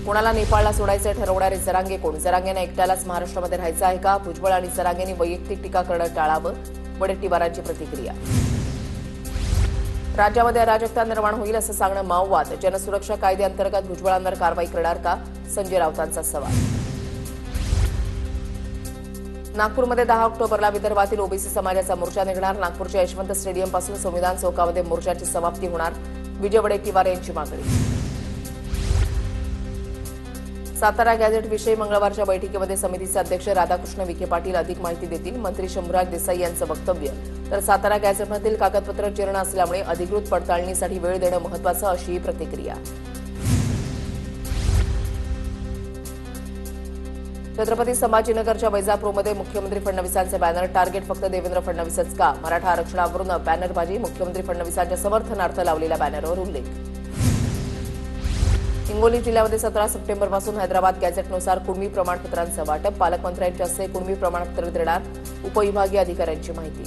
कोणाला नेपाळला सोडायचे ठरवणारे जरांगे कोण? जरांगेनं एकट्यालाच महाराष्ट्रामध्ये राहायचं आहे का? भुजबळ आणि जरांगेंनी वैयक्तिक टीका करणं टाळावं, वडेट्टीवारांची प्रतिक्रिया. राज्यामध्ये अराजकता निर्माण होईल असं सांगणं माओवाद. जनसुरक्षा कायद्याअंतर्गत भुजबळांवर कारवाई करणार का? संजय राऊतांचा सवाल. नागपूरमध्ये 10 ऑक्टोबरला विदर्भातील ओबीसी समाजाचा मोर्चा निघणार. नागपूरच्या यशवंत स्टेडियमपासून संविधान चौकामध्ये मोर्चाची समाप्ती होणार. विजय वडेट्टीवार यांची मागणी. सातारा गॅझेटविषयी मंगळवारच्या बैठकीमध्ये समितीचे अध्यक्ष राधाकृष्ण विखे पाटील अधिक माहिती देतील. मंत्री शंभूराज देसाई यांचं वक्तव्य. तर सातारा गॅझेटमधील कागदपत्र जीर्ण असल्यामुळे अधिकृत पडताळणीसाठी वेळ देणं महत्त्वाचं, अशीही प्रतिक्रिया. छत्रपती संभाजीनगरच्या वैजापूरमध्ये मुख्यमंत्री फडणवीसांचे बॅनर. टार्गेट फक्त देवेंद्र फडणवीसच का? मराठा आरक्षणावरून बॅनरबाजी. मुख्यमंत्री फडणवीसांच्या समर्थनार्थ लावलेल्या बॅनरवर उल्लेख. हिंगोली जिल्ह्यामध्ये 17 सप्टेंबरपासून हैदराबाद गॅझेटनुसार कुणबी प्रमाणपत्रांचं वाटप. पालकमंत्र्यांच्या हस्ते कुणबी प्रमाणपत्र देणार. उपविभागीय अधिकाऱ्यांची माहिती.